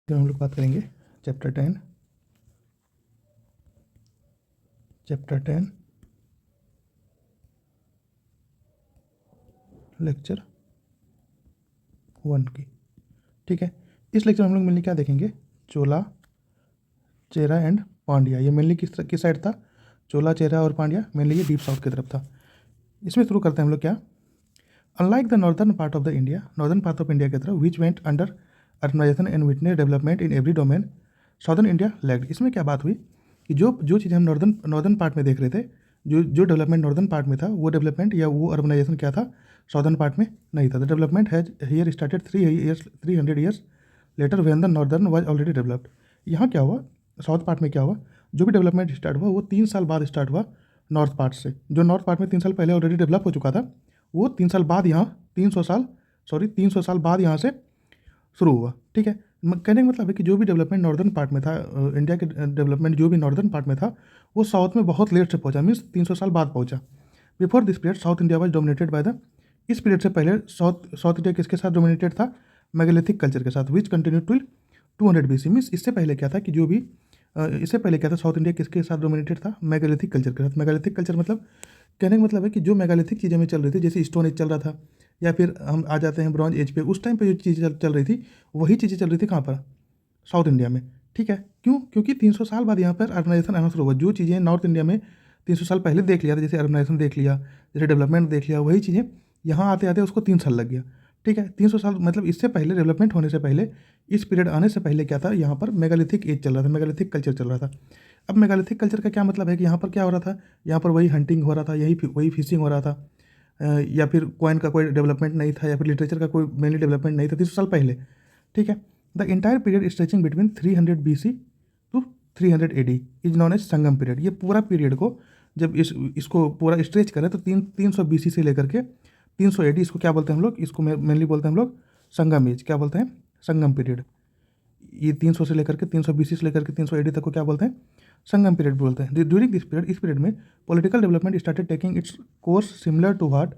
फिर हम लोग बात करेंगे चैप्टर 10 लेक्चर 1 की। ठीक है, इस लेक्चर में हम लोग मेनली क्या देखेंगे, चोला, चेरा एंड पांड्या। ये मेनली किस साइड था, चोला, चेरा और पांड्या मेनली ये डीप साउथ की तरफ था। इसमें शुरू करते हैं हम लोग क्या, unlike the northern part of the India, northern part of India की तरफ which went under urbanisation and witness development in every domain, southern India lagged. इसमें क्या बात हुई कि जो चीज़ें हम नॉर्दर्न पार्ट में देख रहे थे, जो डेवलपमेंट नॉर्दर्न पार्ट में था, वो डेवलपमेंट या वो अर्बनाइजेशन क्या था, साउदर्न पार्ट में नहीं था। The development has here started 300 years later when the northern was already developed. यहाँ क्या हुआ, साउथ पार्ट में क्या हुआ, जो भी डेवलपमेंट स्टार्ट हुआ वो 3 साल बाद स्टार्ट हुआ नॉर्थ पार्ट से। जो नॉर्थ पार्ट में 3 साल पहले ऑलरेडी डेवलप हो चुका था, वो 3 साल बाद यहाँ 300 साल बाद यहाँ से शुरू हुआ। ठीक है, कहने का मतलब है कि जो भी डेवलपमेंट नॉर्दर्न पार्ट में था, इंडिया के डेवलपमेंट जो भी नॉर्दर्न पार्ट में था, वो साउथ में बहुत लेट से पहुंचा, मीन्स 300 साल बाद पहुंचा। Before this period south India was dominated by the, इस पीरियड से पहले साउथ इंडिया किसके साथ डोमिनेटेड था, मेगालिथिक कल्चर के साथ, विच कंटिन्यू टिल 200 BC। मीन्स इससे पहले क्या था कि जो भी इससे पहले क्या था, साउथ इंडिया किसके साथ डोमिनेटेड था, मेगालिथिक कल्चर के साथ। मेगालिथिक कल्चर मतलब, कहने का मतलब है कि जो मेगालिथिक चीज़ें में चल रही थी, जैसे स्टोन एज चल रहा था, या फिर हम आ जाते हैं ब्रॉन्ज एज पे, उस टाइम पे जो चीज़ें चल रही थी, वही चीज़ें चल रही थी कहाँ पर, साउथ इंडिया में। ठीक है, क्यों, क्योंकि 300 साल बाद यहाँ पर अर्बनाइजेशन आना शुरू हुआ। जो चीज़ें नॉर्थ इंडिया में 300 साल पहले देख लिया था, जैसे अर्बनाइजेशन देख लिया, जैसे डेवलपमेंट देख लिया, वही चीज़ें यहाँ आते आते उसको 3 साल लग गया। ठीक है, 300 साल मतलब इससे पहले, डेवलपमेंट होने से पहले, इस पीरियड आने से पहले क्या था, यहाँ पर मेगालिथिक एज चल रहा था, मेगालिथिक कल्चर चल रहा था। अब मेगालिथिक कल्चर का क्या मतलब है कि यहाँ पर क्या हो रहा था, यहाँ पर वही हंटिंग हो रहा था, वही फिशिंग हो रहा था, या फिर कॉइन का कोई डेवलपमेंट नहीं था, या फिर लिटरेचर का कोई मेनली डेवलपमेंट नहीं था 300 साल पहले। ठीक है, the entire period stretching between 300 BC to 300 AD is known as Sangam period. ये पूरा पीरियड को जब इसको पूरा स्ट्रेच करें तो 300 BC से लेकर के 300 AD, इसको क्या बोलते हैं हम लोग, इसको मेनली बोलते हैं हम लोग संगम एज। क्या बोलते हैं, संगम पीरियड। ये 300 से लेकर के 300 BC से लेकर के 300 AD तक को क्या बोलते हैं, संगम पीरियड बोलते हैं। ड्यूरिंग दिस पीरियड, इस पीरियड में political development started taking its course similar to what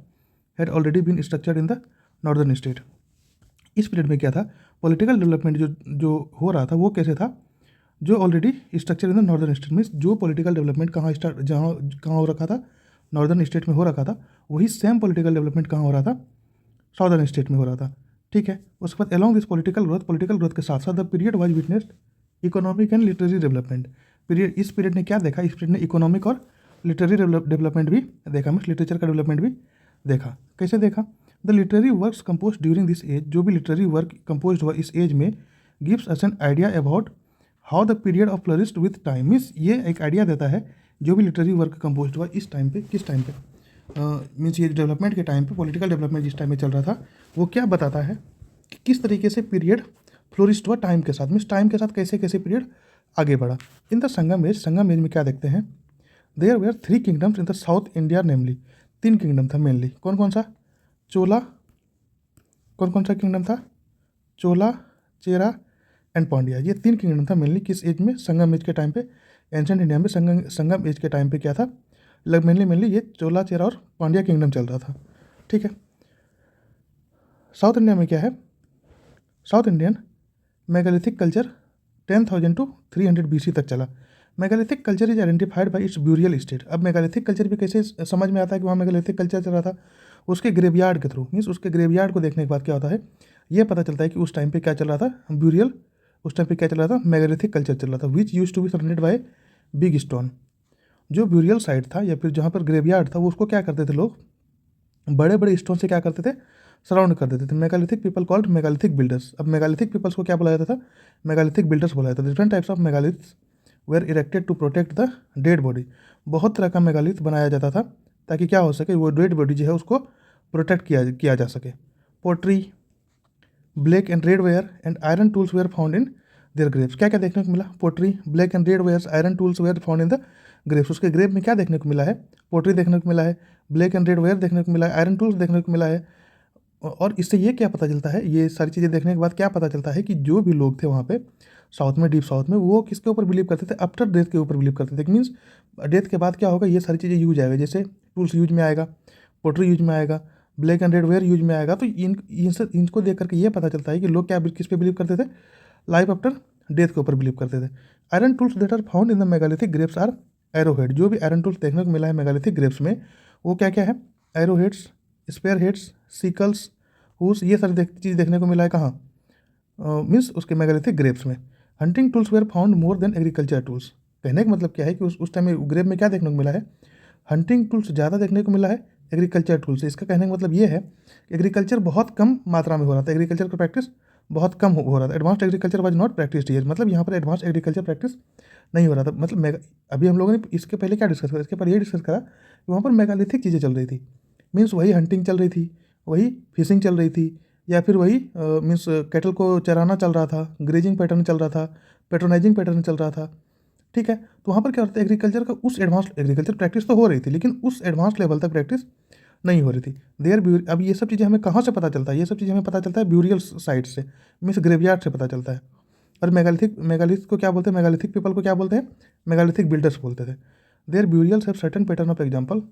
had already been structured in the northern state. इस पीरियड में क्या था, पॉलिटिकल डेवलपमेंट जो हो रहा था वो कैसे था, जो already structure in the northern state. Means जो पॉलिटिकल डेवलपमेंट कहाँ हो रखा था, नॉर्दर्न स्टेट में हो रखा था, वही सेम पॉलिटिकल डेवलपमेंट कहाँ हो रहा था, साउदर्न स्टेट में हो रहा था। ठीक है, उसके बाद अलॉन्ग दिस पॉलिटिकल ग्रोथ के साथ साथ the period was witnessed economic and literary development. इस पीरियड ने क्या देखा, इस पीरियड ने इकोनॉमिक और लिटरेरी डेवलपमेंट भी देखा, मीन्स लिटरेचर का डेवलपमेंट भी देखा। कैसे देखा, the literary works compose during this age, जो भी लिटरेरी वर्क कंपोज हुआ इस एज में, gives us an idea about how the period of flourished with time. Means ये एक आइडिया देता है, जो भी लिटरेरी वर्क कंपोज हुआ इस टाइम पे, किस टाइम पे, मीन्स ये डेवलपमेंट के टाइम पे, पॉलिटिकल डेवलपमेंट जिस टाइम में चल रहा था, वो क्या बताता है कि किस तरीके से पीरियड फ्लोरिस्ट हुआ टाइम के साथ, मीन्स टाइम के साथ कैसे कैसे पीरियड आगे बढ़ा। इन द संगम एज में क्या देखते हैं, there were 3 kingdoms in the South India, namely 3 kingdom था मेनली। कौन कौन सा, चोला, कौन कौन सा किंगडम था, चोला, चेरा एंड पांड्या। ये 3 किंगडम था मेनली किस एज में, संगम एज के टाइम पे। एंशेंट इंडिया में संगम एज के टाइम पे क्या था, मेनली ये चोला, चेरा और पांड्या किंगडम चल रहा था। ठीक है, साउथ इंडिया में क्या है, South Indian megalithic culture 10,000 to 300 BC तक चला। Megalithic culture is identified by its burial state. अब मेगालिथिक कल्चर भी कैसे समझ में आता है कि वहाँ मेगालिथिक कल्चर चल रहा था, उसके ग्रेवयार्ड के थ्रू, मीन्स उसके ग्रेवयार्ड को देखने के बाद क्या होता है, ये पता चलता है कि उस टाइम पे क्या चल रहा था, ब्यूरियल, उस टाइम पे क्या चल रहा था, मेगालिथिक कल्चर चल रहा था, which use to be surrounded by big stone. जो ब्यूरियल साइड था या फिर जहाँ पर ग्रेवयार्ड था, वो उसको क्या करते थे लोग, बड़े बड़े स्टोन से क्या करते थे, सराउंड कर देते थे। Megalithic people called megalithic builders. अब मेगालिथिक पीपल्स को क्या बुलाया जाता था, मेगालिथिक बिल्डर्स बुलाया जाता था। Different types of megaliths were erected to protect the dead body. बहुत तरह का मेगालिथ बनाया जाता था ताकि क्या हो सके, वो डेड बॉडी जो है उसको प्रोटेक्ट किया जा सके। Pottery, black and red ware and iron tools were found in their graves. क्या क्या देखने को मिला, pottery, black and red wares, iron tools were found in the graves. उसके ग्रेव में क्या देखने को मिला है, पोट्री देखने को मिला है, ब्लैक एंड रेड वेयर देखने को मिला है, आयरन टूल्स देखने को मिला है। और इससे ये क्या पता चलता है, ये सारी चीज़ें देखने के बाद क्या पता चलता है कि जो भी लोग थे वहाँ पे साउथ में, डीप साउथ में, वो किसके ऊपर बिलीव करते थे, आफ्टर डेथ के ऊपर बिलीव करते थे। मीन्स डेथ के बाद क्या होगा, ये सारी चीज़ें यूज आएगा, जैसे टूल्स यूज में आएगा, पोट्री यूज में आएगा, black and red where use में आएगा। तो इनको देख करके ये पता चलता है कि लोग क्या किस पे बिलीव करते थे, लाइफ आफ्टर डेथ के ऊपर बिलीव करते थे। Iron tools that are found in the megalithic graves are arrowhead. जो भी आयरन टूल्स देखने को मिला है मेगालिथिक ग्रेव्स में वो क्या क्या है? एरोहेड्स, स्पेयर हेड्स, सिकल्स, हुस, ये सारी चीज़ देखने को मिला है कहाँ? मीन्स उसके मेगालिथिक ग्रेव्स में। Hunting tools were found more than agriculture tools. कहने का मतलब क्या है कि उस टाइम में ग्रेव में क्या देखने को मिला है? हंटिंग टूल्स ज़्यादा देखने को मिला है एग्रीकल्चर टूल्स से। इसका कहने का मतलब ये है कि एग्रीकल्चर बहुत कम मात्रा में हो रहा था, एग्रीकल्चर का प्रैक्टिस बहुत कम हो रहा था। Advanced agriculture was not practised here, मतलब यहाँ पर एडवांस एग्रीकल्चर प्रैक्टिस नहीं हो रहा था। मतलब अभी हम लोगों ने इसके पहले क्या डिस्कस करा? इसके पहले ये डिस्कस करा कि वहाँ पर मेगालिथिक चीज़ें चल रही थी। मीन्स वही हंटिंग चल रही थी, वही फिशिंग चल रही थी, या फिर वही मीन्स कैटल को चराना चल रहा था, ग्रेजिंग पैटर्न चल रहा था, पेट्रोनाइजिंग पैटर्न चल रहा था। ठीक है, तो वहाँ पर क्या होता है? एग्रीकल्चर का उस एडवांस एग्रीकल्चर प्रैक्टिस तो हो रही थी, लेकिन उस एडवांस लेवल तक प्रैक्टिस नहीं हो रही थी। अब ये सब चीज़ें हमें कहाँ से पता चलता है? ये सब चीज़ें हमें पता चलता है ब्यूरियल साइट से, मीन्स ग्रेवयार्ड से पता चलता है। और मेगालिथ को क्या बोलते हैं? मेगालिथिक पीपल को क्या बोलते हैं? मेगालिथिक बिल्डर्स बोलते थे। Their burials have certain pattern of example.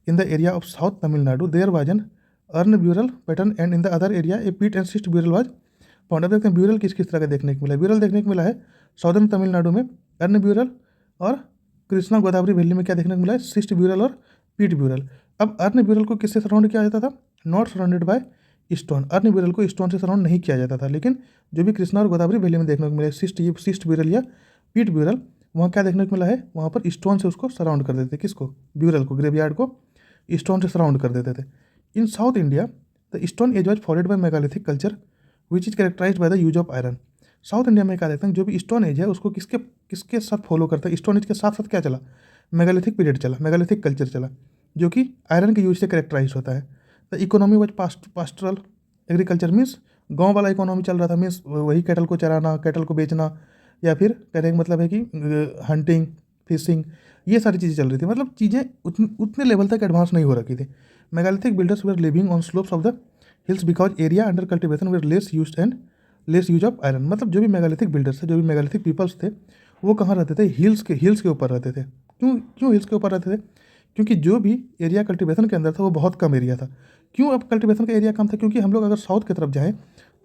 In the area of south Tamil Nadu there was an urn burial pattern and in the other area a pit and cist burial was found. अब देखते हैं burial किस किस तरह का देखने को मिला है। ब्यूरल देखने को मिला है साउदर्न तमिलनाडु में अर्न ब्यूरल, और कृष्णा गोदावरी वैली में क्या देखने को मिला है? सिस्ट ब्यूरल और पीट ब्यूरल। अब अर्न ब्यूरल को किससे सराउंड किया जाता था? Not surrounded by stone. Earn burial को स्टोन से सराउंड नहीं किया जाता था, लेकिन जो भी कृष्णा और गोदावरी वैली में देखने को मिला है सिस्ट ब्यूरल या पीट ब्यूरल, वहाँ क्या देखने को मिला है? वहाँ पर स्टोन से उसको सराउंड कर देते थे। किसको? ब्यूरल को, ग्रेवयार्ड को स्टोन से सराउंड कर देते थे। In south India the stone age was followed by megalithic culture which is characterized by the use of iron. South India में क्या देखते हैं? जो भी स्टोन एज है उसको किसके किसके साथ फॉलो करता है? स्टोन एज के साथ साथ क्या चला? मेगालिथिक पीरियड चला, मेगालिथिक कल्चर चला, जो कि आयरन के यूज से कैरेक्टराइज होता है। The economy was pastoral agriculture, means गांव वाला इकोनॉमी चल रहा था। मीन्स वही कैटल को चराना, कैटल को बेचना, या फिर कहने का मतलब है कि हंटिंग, फिशिंग, ये सारी चीज़ें चल रही थी। मतलब चीज़ें उतने लेवल तक एडवांस नहीं हो रखी थी। Megalithic builders were living on slopes of the hills because area under cultivation were less use and less use of iron. मतलब जो भी मेगालिथिक बिल्डर्स थे, जो भी मेगालिथिक पीपल्स थे, वो कहाँ रहते थे? हिल्स के ऊपर रहते थे। क्यों हिल्स के ऊपर रहते थे? क्योंकि जो भी एरिया कल्टिवेशन के अंदर था वो बहुत कम एरिया था। क्यों अब कल्टिवेशन का एरिया कम था? क्योंकि हम लोग अगर साउथ की तरफ जाएँ,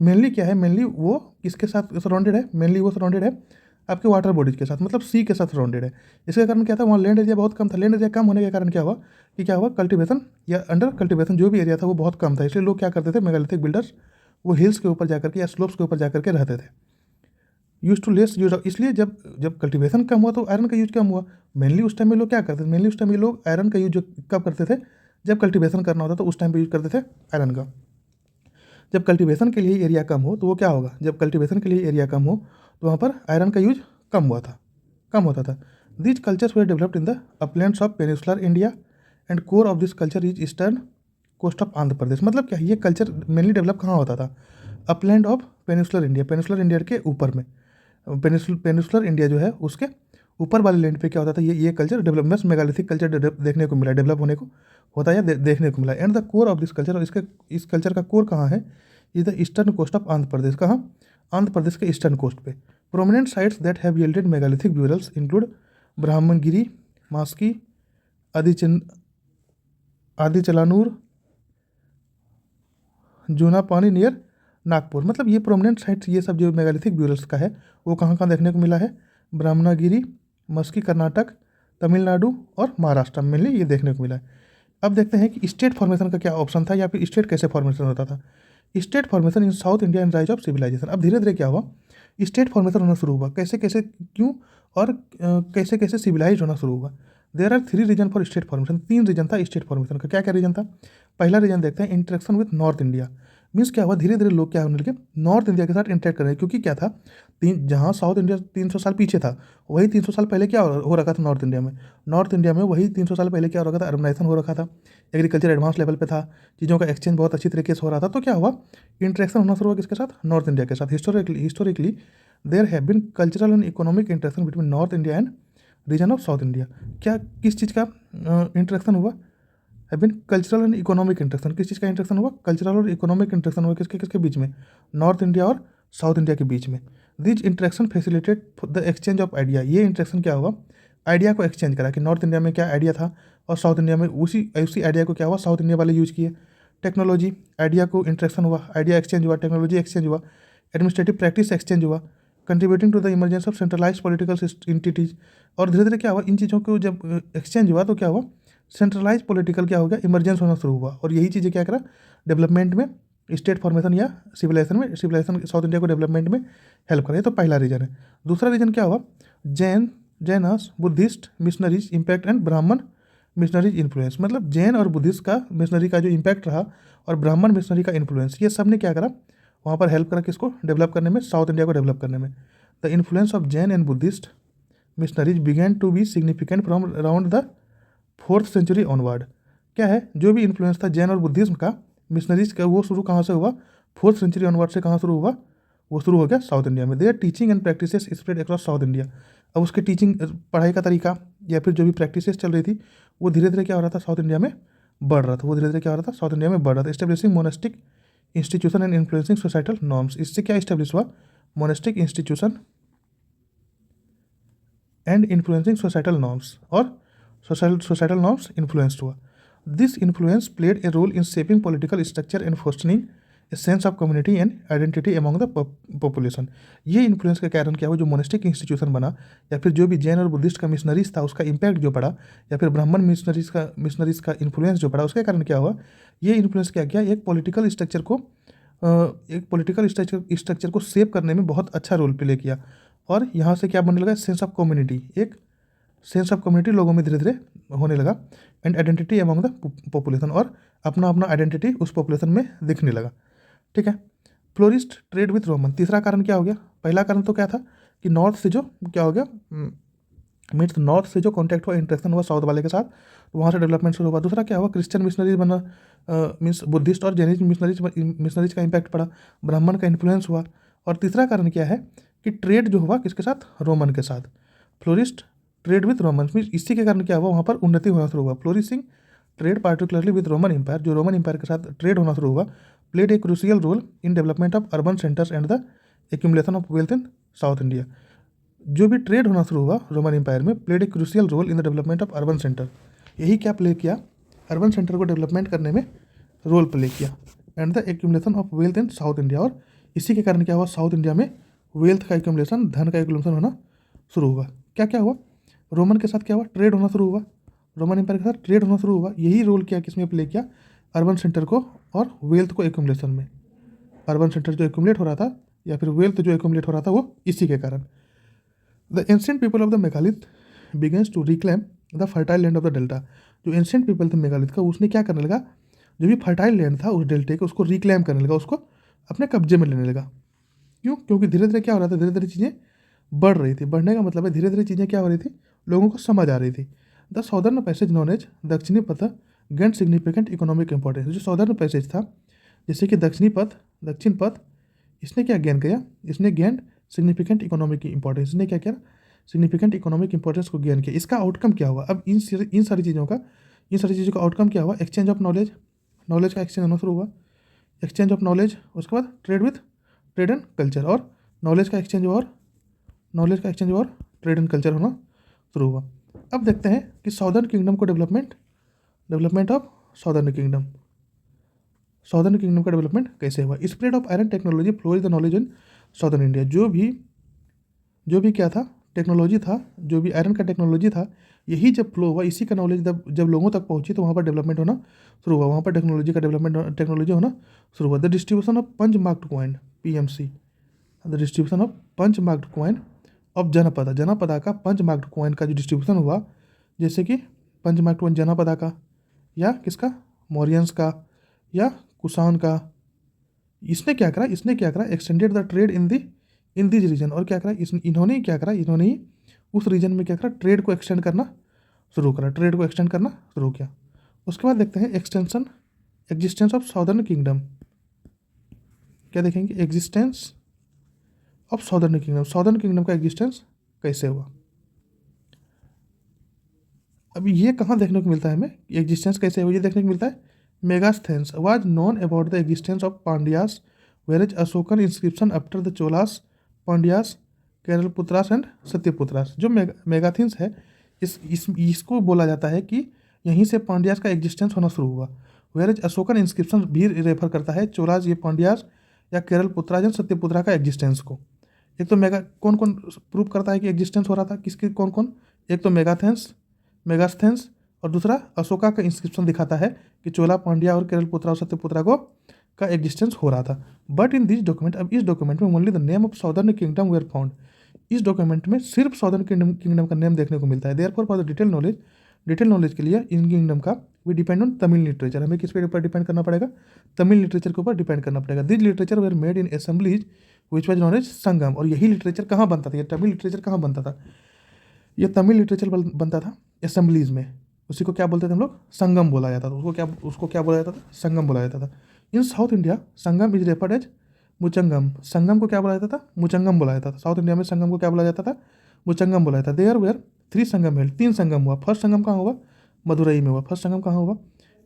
मेनली क्या है? मेनली वो किसके साथ सराउंडेड है? मेनली वो सराउंडेड है आपके वाटर बॉडीज के साथ, मतलब सी के साथ सराउंडेड है। इसके कारण क्या था? वहाँ लैंड एरिया बहुत कम था। लैंड एरिया कम होने के कारण क्या हुआ? कल्टिवेशन या अंडर कल्टिवेशन जो भी एरिया था वो बहुत कम था। इसलिए लोग क्या करते थे? मेगालिथिक बिल्डर्स वो हिल्स के ऊपर जाकर के या स्लोप्स के ऊपर जाकर के रहते थे। यूज टू लेस यूज, इसलिए जब कल्टिवेशन कम हुआ तो आयरन का यूज कम हुआ। मेनली उस टाइम में लोग क्या करते थे? मेनली उस टाइम में लोग आयरन का यूज कब करते थे? जब कल्टिवेशन करना होता तो उस टाइम पे यूज करते थे आयरन का। जब कल्टिवेशन के लिए एरिया कम हो तो वो क्या होगा? जब कल्टिवेशन के लिए एरिया कम हो तो वहाँ पर आयरन का यूज कम होता था। These cultures were developed in the uplands of peninsular India and core of this culture is eastern coast of Andhra Pradesh. मतलब क्या, ये कल्चर मेनली डेवलप कहाँ होता था? Upland of peninsular India, peninsular India के ऊपर में, पेनिसुलर इंडिया जो है उसके ऊपर वाले लैंड पे क्या होता था? ये कल्चर डेवलपमेंट, मेगालिथिक कल्चर देखने को मिला, डेवलप होने को होता है या देखने को मिला। And the core of this culture, और इस कल्चर का कोर कहाँ है? Is the eastern coast of Andhra Pradesh. कहाँ? आंध्र प्रदेश के ईस्टर्न कोस्ट पे। Prominent sites that have yielded megalithic burials include Brahmagiri, Maski, Adichanallur, Junapani near Nagpur. मतलब ये प्रोमिनेंट साइट्स, ये सब जो मेगालिथिक ब्यूरल्स का है वो कहाँ कहाँ देखने को मिला है? ब्राह्मणगिरी, मस्की कर्नाटक, तमिलनाडु और महाराष्ट्र में मेनली ये देखने को मिला है। अब देखते हैं कि स्टेट फॉर्मेशन का क्या ऑप्शन था, या फिर स्टेट कैसे फॉर्मेशन होता था। State formation in south India and rise of civilisation. अब धीरे धीरे क्या हुआ? स्टेट फॉर्मेशन होना शुरू हुआ। कैसे कैसे, क्यों, और कैसे कैसे सिविलाइज होना शुरू हुआ। There are 3 reason for state formation. 3 reason था स्टेट फॉर्मेशन का। क्या क्या रीजन था? पहला रीजन देखते हैं, interaction with North India. Means क्या हुआ? धीरे धीरे लोग क्या होने लगे? नॉर्थ इंडिया के साथ इंटरेक्ट कर रहे हैं। क्योंकि क्या था, जहाँ साउथ इंडिया 300 साल पीछे था, वही 300 साल पहले क्या हो रखा था नॉर्थ इंडिया में? नॉर्थ इंडिया में वही 300 साल पहले क्या हो रखा था? अर्बनाइजेशन हो रखा था, एग्रीकल्चर एडवांस लेवल पे था, चीज़ों का एक्सचेंज बहुत अच्छी तरीके से हो रहा था। तो क्या हुआ? इंटरेक्शन होना शुरू हुआ किसके साथ? नॉर्थ इंडिया के साथ। Historically there have been cultural and economic interaction between North India and region of South India. क्या, किस चीज़ का इंटरेक्शन हुआ? Have been cultural and economic interaction. किस चीज़ का इंटरेक्शन हुआ? कल्चरल और इकोनॉमिक इंटरेक्शन हुआ। किसके किसके बीच में? नॉर्थ इंडिया और साउथ इंडिया के बीच में। This interaction facilitate the exchange of idea. ये इंटरेक्शन क्या हुआ? आइडिया को एक्सचेंज करा कि नॉर्थ इंडिया में क्या आइडिया था और साउथ इंडिया में उसी आइडिया को क्या हुआ? साउथ इंडिया वाले यूज किए। टेक्नोलॉजी, आइडिया को इंटरेक्शन हुआ, आइडिया एक्सचेंज हुआ, टेक्नोलॉजी एक्सचेंज हुआ। एडमिनिस्ट्रेटिव प्रैक्टिस एक्सचेंज हुआ, contributing to the emergence of centralise political entities. और धीरे धीरे क्या हुआ, इन चीज़ों को जब एक्सचेंज हुआ तो क्या हुआ, सेंट्रलाइज पॉलिटिकल क्या हो गया, इमरजेंस होना शुरू हुआ। और यही चीज़ें क्या करा, डेवलपमेंट में, स्टेट फॉर्मेशन या सिविलाइजेशन साउथ इंडिया को डेवलपमेंट में हेल्प करे। तो पहला रीजन है। दूसरा रीजन क्या हुआ, Janus Buddhist missionaries impact and ब्राह्मण मिशनरीज इन्फ्लुएंस। मतलब जैन और बुद्धिस्ट का मिशनरी का जो इम्पैक्ट रहा और ब्राह्मण मिशनरी का इन्फ्लुएंस, ये सब ने क्या करा, वहाँ पर हेल्प करा किसको डेवलप करने में, साउथ इंडिया को डेवलप करने में। The influence of Jain and Buddhist missionaries began to be significant from around the 4th century onward. क्या है, जो भी इन्फ्लुएंस था जैन और बुद्धिज्म का मिशनरीज का, वो शुरू कहाँ से हुआ, 4th सेंचुरी ऑनवर्ड से कहाँ शुरू हुआ, वो शुरू हो गया साउथ इंडिया में। There teaching and practices spread across south India. अब उसके टीचिंग, पढ़ाई का तरीका या फिर जो भी प्रैक्टिसेस चल रही थी, वो धीरे धीरे क्या हो रहा था, साउथ इंडिया में बढ़ रहा था। वो धीरे धीरे क्या हो रहा था, साउथ इंडिया में बढ़ रहा था। Establishing monastic institution and influencing societal norms. इससे क्या इस्टेब्लिश हुआ, monastic institution and influencing societal norms, और सोसाइटल नॉर्म्स इन्फ्लुएंस्ड हुआ। This influence played a role in shaping political structure and fostering a sense of community and identity among the population. ये influence के कारण क्या हुआ, जो monastic institution बना या फिर जो भी जैन और बुद्धिस्ट का मिशनरीज था उसका इम्पैक्ट जो पड़ा, या फिर ब्राह्मण मिशनरीज का इन्फ्लुएंस जो पड़ा, उसके कारण क्या हुआ, ये इन्फ्लुएंस क्या किया, एक पॉलिटिकल स्ट्रक्चर को सेव करने में बहुत अच्छा रोल प्ले किया। और यहाँ से क्या बनने लगा, सेंस ऑफ कम्युनिटी, एक सेंस ऑफ कम्युनिटी लोगों में धीरे धीरे होने लगा, and identity among the population, और अपना अपना आइडेंटिटी उस पॉपुलेशन में दिखने लगा। ठीक है। Florist trade with Roman. तीसरा कारण क्या हो गया, पहला कारण तो क्या था कि नॉर्थ से जो क्या हो गया, मीन्स नॉर्थ से जो कॉन्टैक्ट हुआ, इंटरेक्शन हुआ साउथ वाले के साथ, तो वहाँ से डेवलपमेंट शुरू हुआ। दूसरा क्या हुआ, क्रिश्चियन मिशनरीज बना, मीन्स बुद्धिस्ट और जैनिज मिशनरीज का इम्पैक्ट पड़ा, ब्राह्मण का इन्फ्लुएंस हुआ। और तीसरा कारण क्या है कि ट्रेड जो हुआ किसके साथ, रोमन के साथ। Florist trade with Roman, means इसी के कारण क्या हुआ, वहाँ पर उन्नति होना शुरू हुआ। Flourishing trade particularly with Roman empire, जो रोमन एम्पायर के साथ ट्रेड होना शुरू हुआ, played a crucial role in development of urban centres and the accumulation of wealth in south India. जो भी ट्रेड होना शुरू हुआ रोमन एम्पायर में, played a crucial role in the development of urban centre. यही क्या प्ले किया, urban centre को डेवलपमेंट करने में रोल प्ले किया, and the accumulation of wealth in south India. और इसी के कारण क्या हुआ, साउथ इंडिया में वेल्थ का एक्यूमुलेशन, धन का एक्यूमुलेशन होना शुरू हुआ। क्या क्या हुआ, रोमन के साथ क्या हुआ, ट्रेड होना शुरू हुआ, रोमन एम्पायर के साथ ट्रेड होना शुरू हुआ। यही रोल क्या किसमें प्ले किया, अर्बन सेंटर को और वेल्थ को एक्यूमुलेशन में। अर्बन सेंटर जो एक्यूमुलेट हो रहा था या फिर वेल्थ जो एक्यूमुलेट हो रहा था, वो इसी के कारण। The ancient people of the megalith begins to reclaim the fertile land of the delta. जो एंशिएंट पीपल थे मेगालिथ का, उसने क्या करने लगा, जो भी फर्टाइल लैंड था उस डेल्टे को, उसको रिक्लेम करने लगा, उसको अपने कब्जे में लेने लगा। क्यों, क्योंकि धीरे धीरे क्या हो रहा था, धीरे धीरे चीज़ें बढ़ रही थी। बढ़ने का मतलब है धीरे धीरे चीज़ें क्या हो रही थी, लोगों को समझ आ रही थी। The southern passage known as दक्षिणी पथ गेन सिग्निफिकेंट इकोनॉमिक इंपॉर्टेंस। जो सॉदर्न पैसेज था, जैसे कि दक्षिण पथ, इसने क्या गेन किया, इसने गेन सिग्निफिकेंट इकोनॉमिक की इंपॉर्टेंस, इसने क्या किया, सिग्निफिकेंट इकोनॉमिक इंपॉर्टेंस को गेन किया। इसका आउटकम क्या हुआ, अब इन सारी चीज़ों का आउटकम क्या हुआ, एक्सचेंज ऑफ नॉलेज, नॉलेज का एक्सचेंज होना शुरू हुआ, एक्सचेंज ऑफ नॉलेज, उसके बाद ट्रेड एंड कल्चर, और नॉलेज का एक्सचेंज और ट्रेड एंड कल्चर होना शुरू हुआ। अब देखते हैं कि साउदर्न किंगडम को डेवलपमेंट ऑफ साउदर्न किंगडम का डेवलपमेंट कैसे हुआ। Spread of iron technology flourish the knowledge in southern India. जो भी क्या था, टेक्नोलॉजी था, जो भी आयरन का टेक्नोलॉजी था, यही जब फ्लो हुआ, इसी का नॉलेज जब लोगों तक पहुंची, तो वहाँ पर डेवलपमेंट होना शुरू हुआ, वहाँ पर टेक्नोलॉजी होना शुरू हुआ। The distribution of punch marked coin, PMC, the distribution of punch marked coin of Janapada का पंच मार्क्ड कॉइन का जो डिस्ट्रीब्यूशन हुआ, जैसे कि पंच मार्क्ड कॉइन जनपदा का, या किसका, मौर्यंस का या कुषाण का। इसने क्या करा, extended the trade in this region. और क्या करा, इन्होंने ही उस रीजन में क्या करा, ट्रेड को एक्सटेंड करना शुरू किया। उसके बाद देखते हैं एग्जिस्टेंस ऑफ साउदर्न किंगडम। क्या देखेंगे, एग्जिस्टेंस ऑफ साउदर्न किंगडम का एग्जिस्टेंस कैसे हुआ। अब ये कहाँ देखने को मिलता है हमें, एग्जिस्टेंस कैसे हुआ, ये देखने को मिलता है Megasthenes was known about the existence of Pandyas, whereas Ashokan inscription after the Cholas, Pandyas, Keralaputras and Satyaputras. जो मेगाथिन्स है, इसको बोला जाता है कि यहीं से पांड्यास का एग्जिस्टेंस होना शुरू हुआ। वेरेज अशोकन इंस्क्रिप्शन भी रेफर करता है चोलास, ये पांड्यास या केरल पुत्राजन सत्यपुत्रा का एग्जिस्टेंस को। एक तो मेगा कौन कौन प्रूव करता है कि एग्जिस्टेंस हो रहा था, किसके कौन कौन, एक तो मेगास्थेंस और दूसरा अशोका का इंस्क्रिप्शन दिखाता है कि चोला पांड्या और केरल पुत्रा और सत्यपुत्रा को का एग्जिस्टेंस हो रहा था। बट इन दिस डॉक्यूमेंट, अब इस डॉक्यूमेंट में only the name of southern kingdom were found, इस डॉक्यूमेंट में सिर्फ साउदर्न किंगडम का नेम देखने को मिलता है। Therefore for the detail knowledge के लिए इन किंगडम का we depend on Tamil literature, हमें किस पे ऊपर डिपेंड करना पड़ेगा, तमिल लिटरेचर के ऊपर डिपेंड करना पड़ेगा। This literature were made in assemblies which was known as Sangam, और यही लिटरेचर कहाँ बनता था, ये तमिल लिटरेचर कहाँ बनता था, ये तमिल लिटरेचर बनता था असेंबलीज में। उसी को क्या बोलते थे हम लोग, संगम बोला जाता था। उसको क्या बोला जाता था, संगम बोला जाता था। In south India Sangam is referred as Muchangam, Sangam को क्या बोला जाता था, मुचंगम बोला जाता था। साउथ इंडिया में संगम को क्या बोला जाता था, मुचंगम बोला जाता था। देयर वेयर 3 संगम है, 3 संगम हुआ। फर्स्ट संगम कहाँ हुआ, मदुरई में हुआ। फर्स्ट संगम कहाँ हुआ,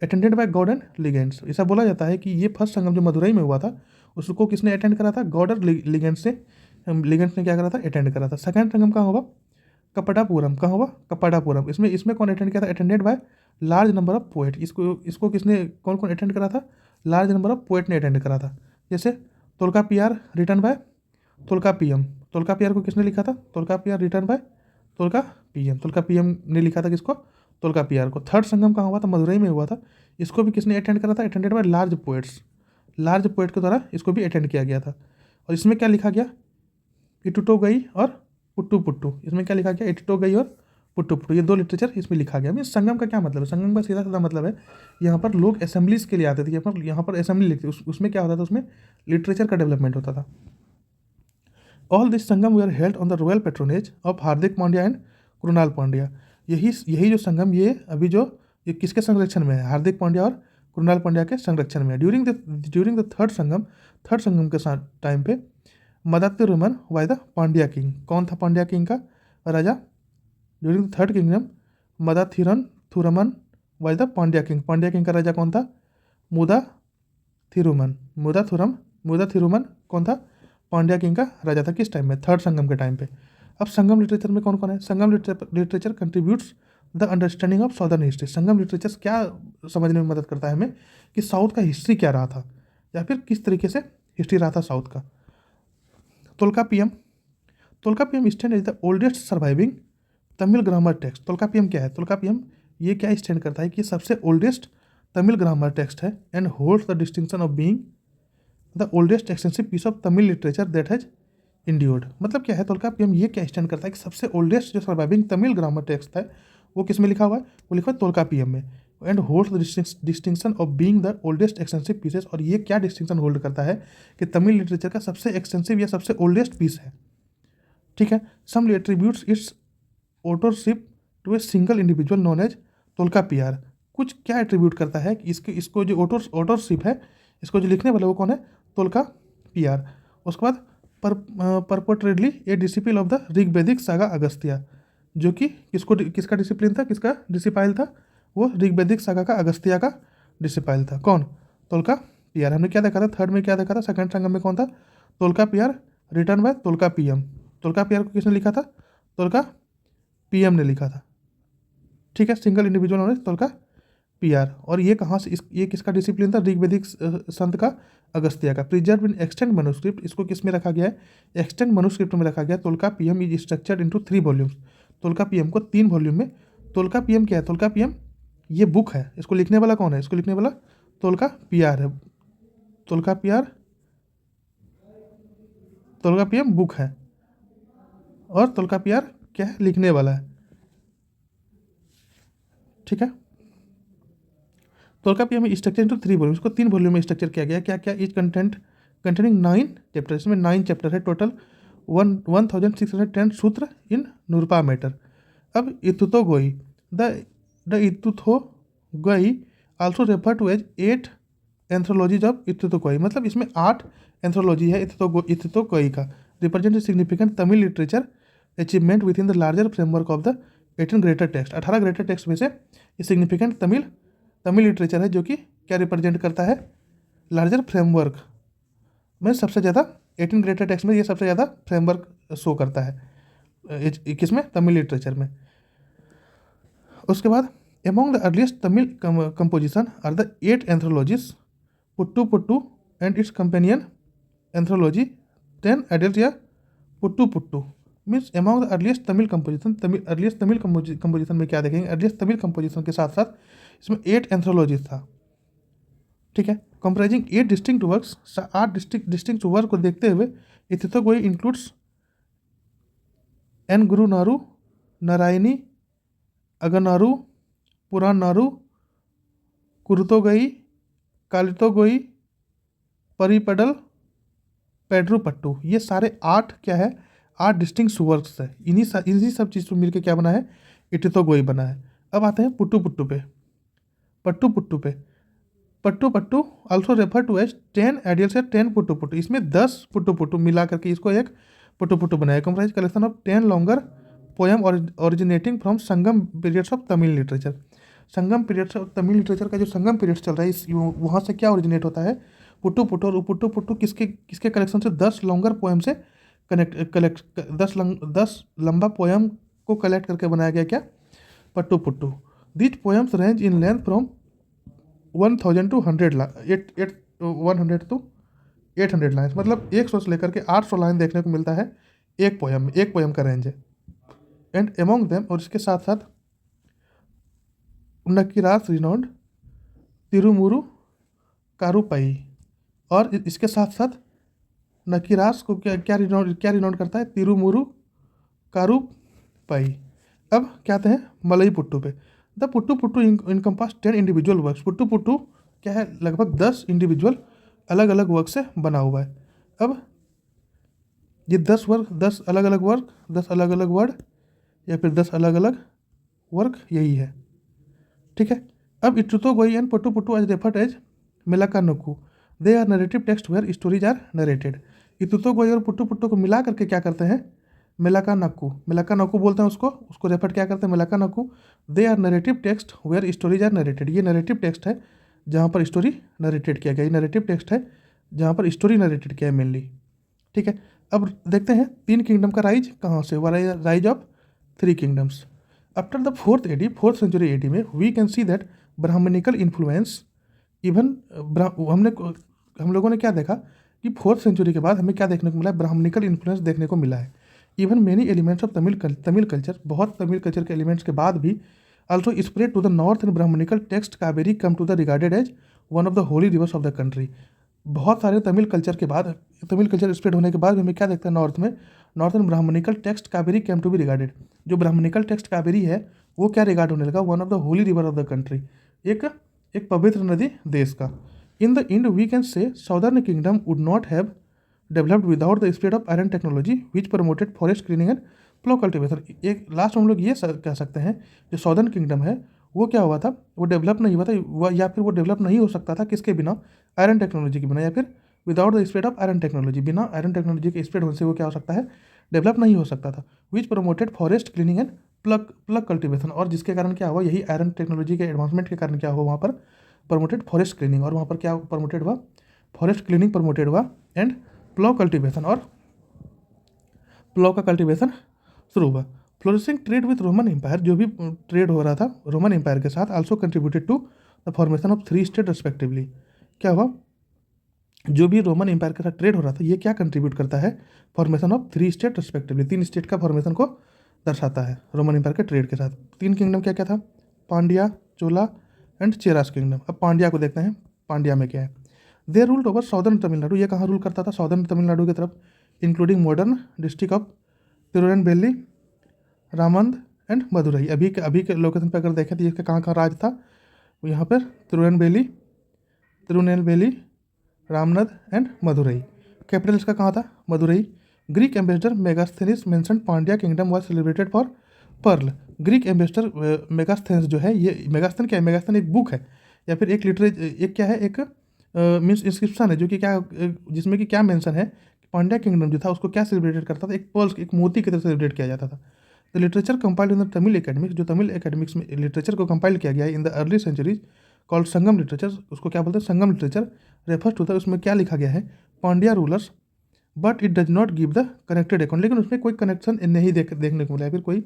attended by God and ligands. ऐसा बोला जाता है कि ये फर्स्ट संगम जो मदुरई में हुआ था उसको किसने अटेंड करा था, गॉड और लिगेंड्स ने क्या करा था, अटेंड करा था। सेकंड संगम कहाँ हुआ, कपटापुरम, कहाँ हुआ, कपटापुरम। इसमें कौन अटेंड किया था, attended by large number of poet. इसको किसने कौन कौन अटेंड करा था, लार्ज नंबर ऑफ पोएट ने अटेंड करा था। जैसे तोल्कापियार रिटन बाय तोल्कापियम, तोल्कापियार को किसने लिखा था, तोल्कापियार रिटन बाय तोल्कापियम ने लिखा था किसको, तोल्कापियार को। थर्ड संगम कहाँ हुआ था, मदुरई में हुआ था। इसको भी किसने अटेंड करा था, अटेंडेड बाय लार्ज पोएट के द्वारा इसको भी अटेंड किया गया था। और इसमें क्या लिखा गया, इटुटो गई और पुट्टू पुट्टू, इसमें क्या लिखा गया, इटुटो गई और पुट्टू पुट्टू, ये 2 लिटरेचर इसमें लिखा गया। मीन संगम का क्या मतलब है, संगम का सीधा मतलब है यहाँ पर लोग असेंबलीज के लिए आते थे, यहाँ पर असेंबली लिखते, उसमें क्या होता था, उसमें लिटरेचर का डेवलपमेंट होता था। All this Sangam were held on the royal patronage of Hardik Pandya and Krunal Pandya. यही जो संगम ये अभी जो ये किसके संरक्षण में है, हार्दिक पांड्या और कृणाल पांड्या के संरक्षण में है। ड्यूरिंग द थर्ड संगम के साथ टाइम पे Madathiruman was the Pandya king, कौन था पांड्या किंग का राजा, during the third kingdom Madathiruman was the Pandya king का राजा कौन था, मुदाथिरुमन कौन था, पांड्या किंग का राजा था। किस टाइम में, थर्ड संगम के टाइम पे। अब संगम लिटरेचर में कौन कौन है, Sangam literature contributes the understanding of southern history. Sangam literature क्या समझने में मदद करता है हमें कि साउथ का हिस्ट्री क्या रहा था, या फिर किस तरीके से हिस्ट्री रहा था साउथ का। Tolkappiyam stand is the oldest surviving Tamil grammar text. Tolkappiyam क्या है, तोल्कापियम ये क्या स्टैंड करता है कि सबसे ओल्डेस्ट तमिल ग्रामर टेक्स्ट है and holds the distinction of being the oldest extensive piece of Tamil literature that has endured. मतलब क्या है, तोल्कापियम ये क्या स्टैंड करता है कि सबसे ओल्डेस्ट जो सर्वाइविंग तमिल ग्रामर टेक्स्ट है वो किस में लिखा हुआ है, वो लिखा हुआ है तोल्कापियम में। And holds the distinction of being the oldest extensive pieces, और ये क्या डिस्टिंक्शन होल्ड करता है कि तमिल लिटरेचर का सबसे एक्सटेंसिव या सबसे ओल्डेस्ट पीस है। ठीक है, some attributes its authorship to a single individual known as Tolkappiyar. कुछ क्या एट्रीब्यूट करता है कि इसको जो ऑटरशिप है, इसको जो लिखने वाला वो कौन है, तोल्कापियार। उसके बाद purportedly a disciple of the Rigvedic sage Agastya, जो कि किसका डिसिप्लिन था, किसका डिसिपाइल था, वो ऋग्वेदिक सागा का अगस्त्या का डिसिपाइल था। कौन, तोल्कापियार। हमने क्या देखा था, थर्ड में क्या देखा था, सेकंड संगम में कौन था, तोल्कापियार रिटर्न बाय तोल्कापियम। तोल्कापियार को किसने लिखा था, तोल्कापियम ने लिखा था। ठीक है, सिंगल इंडिविजुअल नॉलेज तोल्कापियार। और ये कहाँ से, ये किसका डिसिप्लिन था, ऋग्वेदिक संत का अगस्त्या का। प्रिजर्व इन एक्सटेंट मनुस्क्रिप्ट, इसको किस में रखा गया है, एक्सटेंट मनुस्क्रिप्ट में रखा गया। तोल्कापियम इज स्ट्रक्चर्ड इनटू 3 वॉल्यूम्स। तोल्कापियम को 3 वॉल्यूम में। तोल्कापियम क्या है, तोल्कापियम ये बुक है, इसको लिखने वाला कौन है, इसको लिखने वाला तोल्कापियार है। तोल्कापियम बुक है और तोल्कापियार क्या है, लिखने वाला है। ठीक है, तोल्कापियम में स्ट्रक्चर इनटू 3 वॉल्यूम, इसको 3 वॉल्यूम में स्ट्रक्चर किया गया। क्या क्या, इच कंटेनिंग 9 चैप्टर, इसमें 9 चैप्टर है टोटल। 1610 सूत्र इन नूरपा मैटर। अब Ettuthokai, the Ettuthokai also refer to as 8 anthologies of Ettuthokai. मतलब इसमें 8 एंथ्रोलॉजी है इतुतोगोई का। Represent significant Tamil literature achievement within the larger framework of the 18 greater text. 18 greater text में से ये सिग्निफिकेंट तमिल लिटरेचर है, जो कि क्या रिप्रेजेंट करता है, लार्जर फ्रेमवर्क में सबसे ज़्यादा 18 ग्रेटर टेक्स्ट में ये सबसे ज़्यादा फ्रेमवर्क शो करता है किसमें, तमिल लिटरेचर में। उसके बाद among the earliest Tamil composition are the 8 anthologies Pattu Pattu and its companion anthology 10 idyll या Pattu Pattu means among the earliest Tamil composition. Earliest Tamil composition में क्या देखेंगे, अर्लीस्ट तमिल कंपोजिशन के साथ साथ इसमें 8 एंथ्रोलॉजीज था, ठीक है, comprising 8 distinct works, 8 distinct work को देखते हुए इथिथोगोई इंक्लूड्स एन गुरु नारू, नारायणी, अगनारू, पुरानारू, कुरुतोगई, कालितोगोई, परिपडल, पेड्रूपट्टू। ये सारे 8 क्या है, 8 डिस्टिंक्ट वर्क्स है। इन्हीं सब चीज़ को मिलकर क्या बना है, इटितोगोई बना है। अब आते हैं पुट्टू पुट्टू पे, पट्टू पुट्टू पे। पट्टू पट्टू ऑल्सो रेफर टू एज 10 एडियल्स या 10 पुट्टू पुट्टू। इसमें 10 पुट्टू पुट्टू मिला करके इसको एक पुट्टू पुट्टू बनाया। Comprise collection of 10 longer poem originating from Sangam periods of Tamil literature. Sangam periods of Tamil literature का जो संगम पीरियड्स चल रहा है, इस वहाँ से क्या ओरिजिनेट होता है, पुट्टू पुट्टू। और पुट्टू पुट्टू किसके कलेक्शन से, 10 लॉन्गर पोएम से कलेक्ट 10 लंबा पोएम को कलेक्ट करके बनाया गया क्या, Pattu Pattu. This poems range in length from 1000 to 100 lines, मतलब 100 से लेकर के 800 लाइन देखने को मिलता है एक पोएम का रेंज है। एंड एमोंग देम, और इसके साथ साथ नकीरास रिनोड, तिरुमुरु, कारुपाई। और इसके साथ साथ नकीरास को क्या रिनोड करता है, तिरुमुरु, कारुपाई। अब क्या आते हैं मलई पुट्टू पे। The puttu puttu encompass 10 individual works. Puttu puttu क्या है, लगभग 10 इंडिविजुअल अलग अलग वर्क से बना हुआ है। अब ये 10 वर्क, 10 अलग अलग वर्क, 10 अलग अलग वर्ड, या फिर 10 अलग अलग वर्क, यही है, ठीक है। अब Ettuthokai and Pattu Pattu as referred as Melkanakku, they are narrative text where stories are narrated. Ettuthokai और पुट्टू पुट्टू को मिला करके क्या करते हैं, मेलाका नक्कू बोलते हैं उसको रेफर क्या करते हैं, Melkanakku. They are narrative text where stories are narrated. ये नरेटिव टेक्स्ट है जहाँ पर स्टोरी नरेटेड किया गया, ये नरेटिव टेक्स्ट है जहाँ पर स्टोरी नरेटेड किया है मेनली, ठीक है। अब देखते हैं 3 किंगडम का राइज कहाँ से हुआ, rise of 3 kingdoms. After the 4th century AD में we can see that Brahmanical influence even, हम लोगों ने क्या देखा कि 4th सेंचुरी के बाद हमें क्या देखने को मिला है, ब्राह्मणिकल इन्फ्लुएंस देखने को मिला है। Even many elements of Tamil culture, बहुत तमिल कल्चर के एलिमेंट्स के बाद भी also spread to the north and Brahmanical text Kaveri come to the regarded as one of the holy rivers of the country। बहुत सारे तमिल कल्चर के बाद, तमिल कल्चर स्प्रेड होने के बाद हमें क्या देखते हैं, नॉर्थ में northern Brahmanical text Kaveri came to be regarded. जो ब्राह्मणिकल टेक्स्ट कावेरी है वो क्या रिगार्ड होने लगा, one of the holy river of the country, एक पवित्र नदी देश का। In the end we can say southern kingdom would not have developed without the spread of iron technology which promoted forest cleaning and plough cultivation. एक last हम लोग ये कह सकते हैं, जो साउदर्न किंगडम है वो क्या हुआ था, वो डेवलप नहीं हुआ था, या फिर वो डेवलप नहीं हो सकता था किसके बिना, आयरन टेक्नोलॉजी के बिना, या फिर without the spread of iron technology, बिना आयरन टेक्नोलॉजी के स्प्रेड होने से वो क्या हो सकता है, डेवलप नहीं हो सकता था। Which promoted forest cleaning and plough cultivation, और जिसके कारण क्या हुआ, यही आयरन टेक्नोलॉजी के एडवांसमेंट के कारण क्या हुआ, वहाँ पर प्रमोटेड फॉरेस्ट क्लीनिंग, और वहाँ पर क्या प्रमोटेड हुआ, फॉरेस्ट क्लीनिंग प्रमोटेड हुआ, एंड प्लॉ कल्टिवेशन, और प्लॉ का कल्टिवेशन शुरू हुआ। Flourishing trade with Roman empire, जो भी ट्रेड हो रहा था रोमन एम्पायर के साथ, also contributed to the formation of 3 state respectively. क्या हुआ, जो भी रोमन एम्पायर के साथ ट्रेड हो रहा था ये क्या कंट्रीब्यूट करता है, formation of 3 state respectively, 3 state का फॉर्मेशन को दर्शाता है रोमन एम्पायर के ट्रेड के साथ। 3 किंगडम क्या क्या था, पांड्या, चोला एंड चेरास किंगडम। अब पांड्या को देखते हैं, पांड्या में क्या है। They ruled over southern Tamil Nadu, ये कहाँ रूल करता था, साउदर्न तमिलनाडु की तरफ, including modern district of Tirunelveli, Ramnad and Madurai. अभी के लोकेशन पर अगर देखें तो इसका कहाँ राज था, यहाँ पर तिरुनेलवेली, रामनद एंड मदुरई। कैपिटल इसका कहाँ था, Madurai. Greek ambassador Megasthenes mention Pandya kingdom was celebrated for pearl. Greek ambassador Megasthenes जो है, ये मेगास्थन क्या है, मेगास्थन एक बुक है या फिर एक एक क्या है, एक मीन्स इंस्क्रिप्शन है, जो कि क्या, जिसमें कि क्या मेंशन है, पांड्या किंगडम जो था उसको क्या सेलिब्रेटेड करता था, एक पर्ल, एक मोती की तरह सेलिब्रेट किया जाता था। The literature compiled in the Tamil academics, जो तमिल एकेडमिक्स में लिटरेचर को कंपाइल किया गया है in the early centuries called Sangam literature, उसको क्या बोलते हैं, Sangam literature, refers to the, उसमें क्या लिखा गया है, Pandya rulers, but it does not give the connected account, लेकिन उसमें कोई कनेक्शन नहीं देखने को मिला है, फिर कोई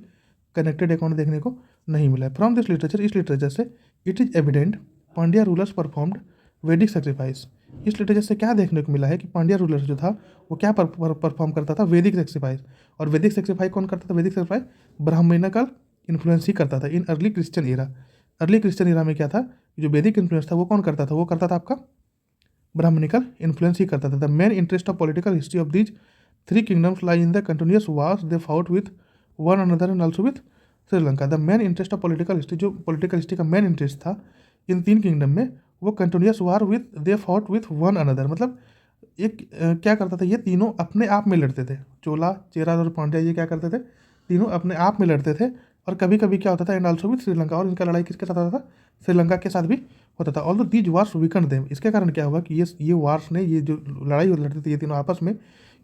कनेक्टेड अकाउंट देखने को नहीं मिला है। फ्रॉम दिस लिटरेचर, इस लिटरेचर से it is evident Pandya rulers performed वैदिक सेक्रीफाइस, इस लिटरेचर से क्या देखने को मिला है कि पांड्या रूलर जो था वो क्या परफॉर्म करता था, वैदिक सेक्रीफाइस। और वैदिक सेक्रीफाइस कौन करता था? वैदिक सेक्रीफाइस ब्राह्मणिकल इन्फ्लुएंस ही करता था in early Christian era. Early Christian era में क्या था, जो वैदिक इन्फ्लुएंस था वो कौन करता था? वो करता था आपका ब्राह्मणिकल इन्फ्लुएंस ही करता था। The main interest of political history of these three kingdoms lie in the continuous wars they fought with one another and also with Sri Lanka. The main interest of political history, जो political history का main interest था इन तीन kingdom में, वो continuous war with they fought with one another. मतलब एक क्या करता था, ये तीनों अपने आप में लड़ते थे। चोला, चेरा और पांड्या ये क्या करते थे, तीनों अपने आप में लड़ते थे। और कभी कभी क्या होता था, एंड ऑल्सो विथ श्रीलंका, और इनका लड़ाई किसके साथ होता था? श्रीलंका के साथ भी होता था। Although these wars weaken them. इसके कारण क्या हुआ कि ये वार्स ने, ये जो लड़ाई लड़ते थे ये तीनों आपस में,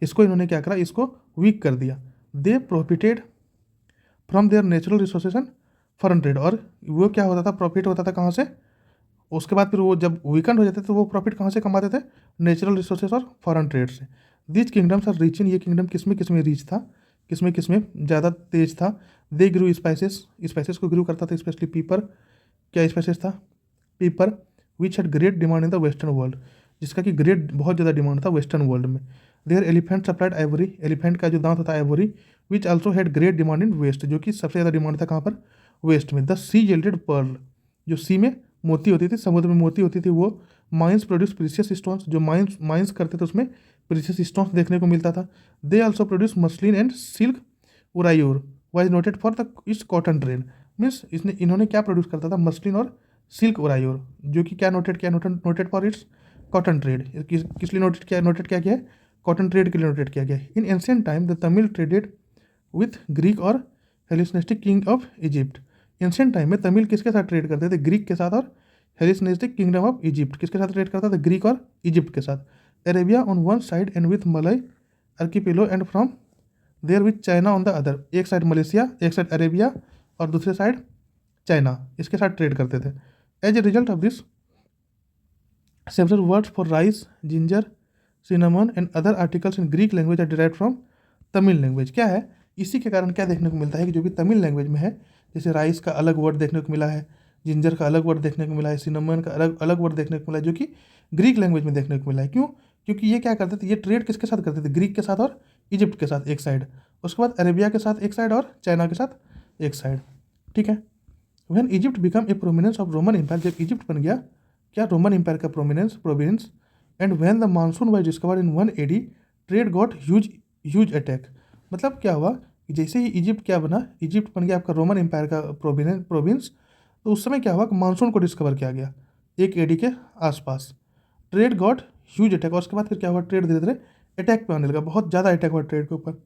इसको इन्होंने क्या करा, इसको वीक कर दिया। They profited from their natural resources and foreign trade. और वो क्या होता था, प्रॉफिट होता था कहाँ से? उसके बाद फिर वो जब वीकेंड हो जाते थे तो वो प्रॉफिट कहाँ से कमाते थे? नेचुरल रिसोर्सेज और फॉरेन ट्रेड से। These kingdoms are rich in. ये किंगडम किस में रिच था, किस में ज़्यादा तेज था? दे ग्रू स्पाइसेस। स्पाइसेस को ग्रू करता था, स्पेशली पीपर। क्या स्पाइसेस था? Pepper. Which had great demand in the western world, जिसका कि ग्रेट बहुत ज़्यादा डिमांड था वेस्टर्न वर्ल्ड में। Their elephant supplied ivory. Elephant का जो दांत होता है ivory. Which also had great demand in west, जो कि सबसे ज़्यादा डिमांड था कहाँ पर? वेस्ट में। The sea yielded pearl. जो सी में मोती होती थी, समुद्र में मोती होती थी, वो माइंस प्रोड्यूस प्रीशियस स्टोन्स। जो माइंस करते थे उसमें प्रीशियस स्टोन्स देखने को मिलता था। They also produce muslin and silk. Uraiyur was noted for the east cotton trade. Means इन्होंने क्या प्रोड्यूस करता था? मसलिन और सिल्क उरायूर, जो कि क्या noted for its cotton trade. किस लिए नोटेड क्या गया है? कॉटन ट्रेड के लिए नोटेड किया गया है। In ancient time the Tamil traded with Greek और Hellenistic king of Egypt. Ancient time में तमिल किसके साथ ट्रेड करते थे? ग्रीक के साथ। और हेलिस्टिक किंगडम ऑफ इजिप्ट किसके साथ ट्रेड करता था? ग्रीक और इजिप्ट के साथ। Arabia on one side and with Malay archipelago and from there with China on the other. एक साइड मलेशिया, एक साइड अरेबिया और दूसरे साइड चाइना, इसके साथ ट्रेड करते थे। As a result of this several words for rice, ginger, cinnamon and other articles in Greek language are derived from Tamil language. क्या है? इसी के कारण क्या देखने को मिलता है कि जो भी तमिल लैंग्वेज में है, जैसे राइस का अलग वर्ड देखने को मिला है, जिंजर का अलग वर्ड देखने को मिला है, सिनेमन का अलग वर्ड देखने को मिला है, जो कि ग्रीक लैंग्वेज में देखने को मिला है। क्यों? क्योंकि ये क्या करते थे, ये ट्रेड किसके साथ करते थे? ग्रीक के साथ और इजिप्ट के साथ एक साइड, उसके बाद अरेबिया के साथ एक साइड और चाइना के साथ एक साइड। ठीक है। When Egypt become a prominence of Roman empire, जब इजिप्ट बन गया क्या? रोमन एम्पायर का province. And when the monsoon was discovered in 1 AD, trade got huge attack. मतलब क्या हुआ कि जैसे ही इजिप्ट क्या बना, इजिप्ट बन गया आपका रोमन एम्पायर का प्रोविंस, तो उस समय क्या हुआ कि मानसून को डिस्कवर किया गया 1 AD के आसपास। Trade got huge attack. और उसके बाद फिर क्या हुआ? ट्रेड धीरे धीरे अटैक पे आने लगा, बहुत ज़्यादा अटैक हुआ ट्रेड के ऊपर।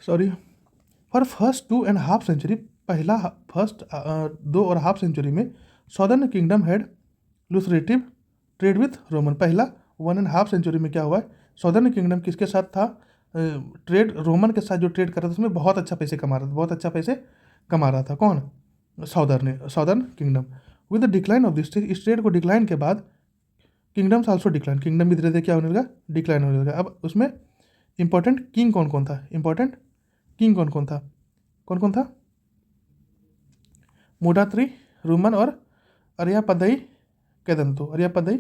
सॉरी। फॉर फर्स्ट 2.5 सेंचुरी, पहला फर्स्ट 2.5 सेंचुरी में southern kingdom had lucrative trade with Roman. पहला 1.5 सेंचुरी में क्या हुआ है? सॉदर्न किंगडम किसके साथ था? ट्रेड रोमन के साथ जो ट्रेड कर रहा था उसमें बहुत अच्छा पैसे कमा रहा था, बहुत अच्छा पैसे कमा रहा था। कौन? Southern kingdom. With the decline of this, इस ट्रेड को डिक्लाइन के बाद किंगडम्स आल्सो डिक्लाइन, किंगडम भी धीरे धीरे क्या होने लगा? डिक्लाइन होने लगा। अब उसमें इंपॉर्टेंट किंग कौन कौन था? इंपॉर्टेंट किंग कौन कौन था? कौन कौन था? मोडात्री, रोमन और अरियापदई कैदंतो। अरियापदई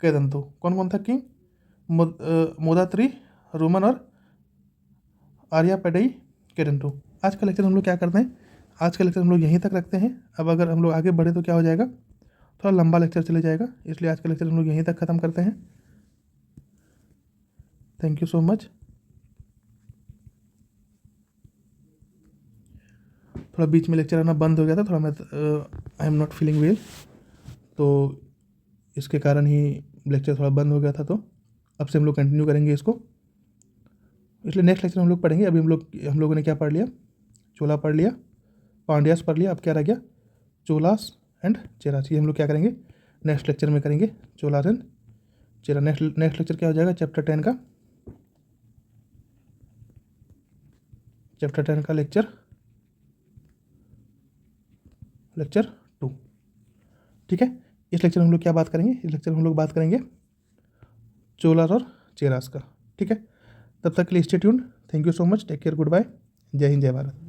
कैदंतो कौन कौन था किंग? मोदात्री, रोमन और आर्यापडई कैडेंटो। आज का लेक्चर हम लोग क्या करते हैं? आज का लेक्चर हम लोग यहीं तक रखते हैं। अब अगर हम लोग आगे बढ़े तो क्या हो जाएगा? थोड़ा लंबा लेक्चर चले जाएगा, इसलिए आज का लेक्चर हम लोग यहीं तक ख़त्म करते हैं। Thank you so much. थोड़ा बीच में लेक्चर आना बंद हो गया था, थोड़ा मैं I am not feeling well, तो इसके कारण ही लेक्चर थोड़ा बंद हो गया था। तो अब से हम लोग कंटिन्यू करेंगे इसको, इसलिए नेक्स्ट लेक्चर हम लोग पढ़ेंगे। अभी हम लोगों ने क्या पढ़ लिया? चोला पढ़ लिया, पांड्यास पढ़ लिया। अब क्या रह गया? चोलास एंड चेरास। ये हम लोग क्या करेंगे? नेक्स्ट लेक्चर में करेंगे, Cholas and Chera. Next lecture क्या हो जाएगा? चैप्टर 10 का लेक्चर 2। ठीक है। इस लेक्चर में हम लोग क्या बात करेंगे? इस लेक्चर में हम लोग बात करेंगे चोलास और चेरास का। ठीक है। तब तक के लिए stay tuned. Thank you so much. Take care. Good bye. जय हिंद, जय भारत।